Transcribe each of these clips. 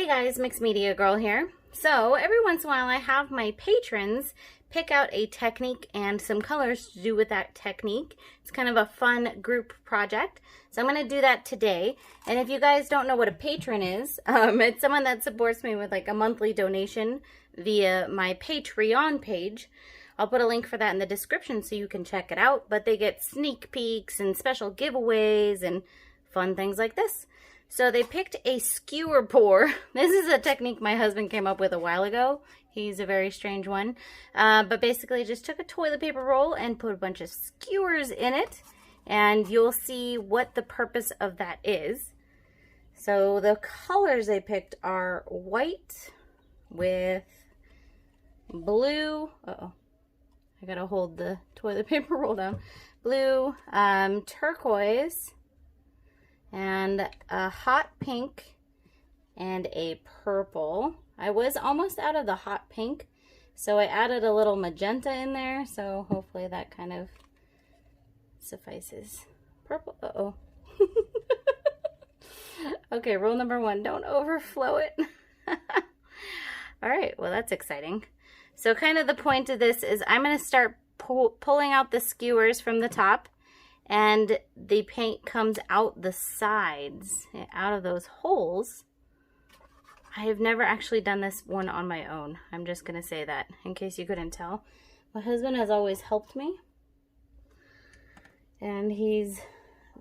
Hey guys, Mixed Media Girl here. So every once in a while I have my patrons pick out a technique and some colors to do with that technique. It's kind of a fun group project. So I'm going to do that today. And if you guys don't know what a patron is, it's someone that supports me with like a monthly donation via my Patreon page. I'll put a link for that in the description so you can check it out. But they get sneak peeks and special giveaways and fun things like this. So they picked a skewer pour. This is a technique my husband came up with a while ago. He's a very strange one. But basically just took a toilet paper roll and put a bunch of skewers in it. And you'll see what the purpose of that is. So the colors they picked are white with blue. Uh-oh. I gotta hold the toilet paper roll down. Blue, turquoise, and a hot pink, and a purple. I was almost out of the hot pink, so I added a little magenta in there, so hopefully that kind of suffices. Purple, uh-oh. Okay, rule number 1, don't overflow it. All right, well that's exciting. So kind of the point of this is I'm going to start pulling out the skewers from the top, and the paint comes out the sides, out of those holes. I have never actually done this one on my own. I'm just going to say that in case you couldn't tell. My husband has always helped me, and he's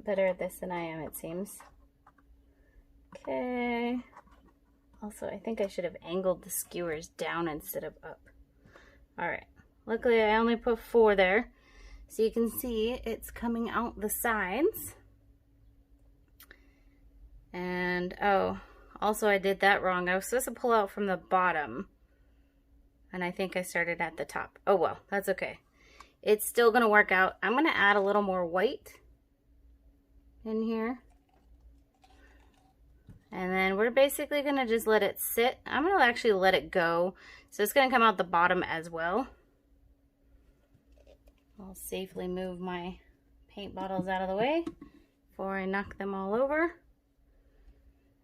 better at this than I am, it seems. Okay. Also, I think I should have angled the skewers down instead of up. Alright, luckily I only put 4 there, so you can see it's coming out the sides. And, oh, also I did that wrong. I was supposed to pull out from the bottom, and I think I started at the top. Oh well, that's okay. It's still going to work out. I'm going to add a little more white in here. And then we're basically going to just let it sit. I'm going to actually let it go. So it's going to come out the bottom as well. I'll safely move my paint bottles out of the way before I knock them all over.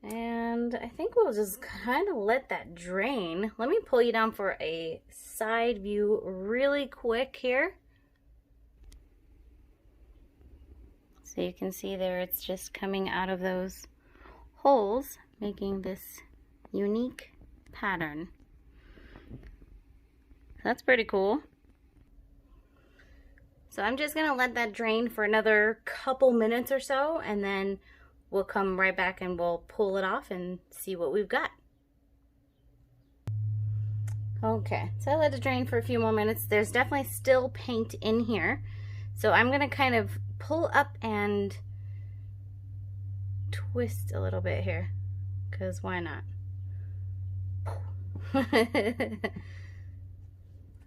And I think we'll just kind of let that drain. Let me pull you down for a side view really quick here. So you can see there it's just coming out of those holes, making this unique pattern. That's pretty cool. So I'm just gonna let that drain for another couple minutes or so, and then we'll come right back and we'll pull it off and see what we've got. Okay, so I let it drain for a few more minutes. There's definitely still paint in here. So I'm gonna kind of pull up and twist a little bit here, because why not?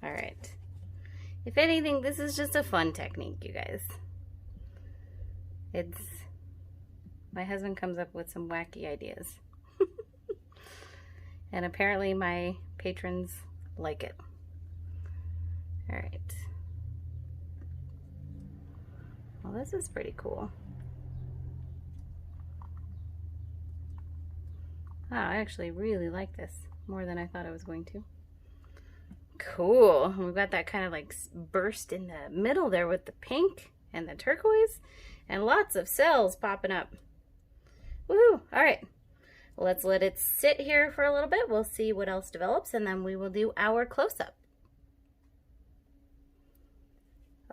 All right. If anything, this is just a fun technique, you guys. My husband comes up with some wacky ideas. And apparently my patrons like it. All right. Well, this is pretty cool. Wow, I actually really like this more than I thought I was going to. Cool. We've got that kind of like burst in the middle there with the pink and the turquoise, and lots of cells popping up. Woohoo! All right, let's let it sit here for a little bit. We'll see what else develops, and then we will do our close-up.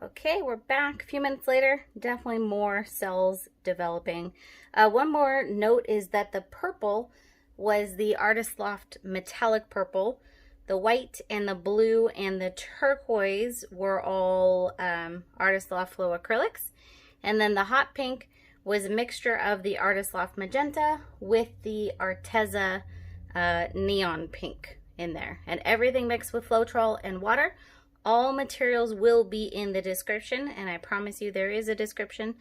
Okay, we're back a few minutes later. Definitely more cells developing. One more note is that the purple was the Artist Loft metallic purple. The white and the blue and the turquoise were all Artist Loft Flow Acrylics. And then the hot pink was a mixture of the Artist Loft magenta with the Arteza neon pink in there. And everything mixed with floetrol and water. All materials will be in the description, and I promise you there is a description.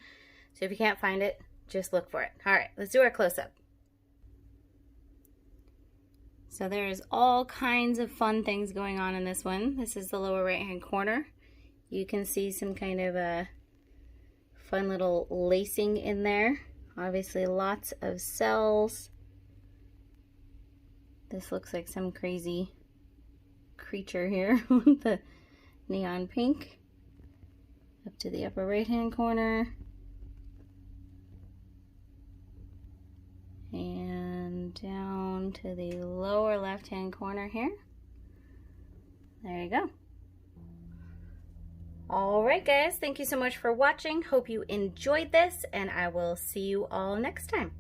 So if you can't find it, just look for it. All right, let's do our close-up. So there's all kinds of fun things going on in this one. This is the lower right-hand corner. You can see some kind of a fun little lacing in there. Obviously lots of cells. This looks like some crazy creature here with the neon pink. Up to the upper right hand corner. And down to the lower left hand corner here. There you go. Alright guys, thank you so much for watching. Hope you enjoyed this, and I will see you all next time.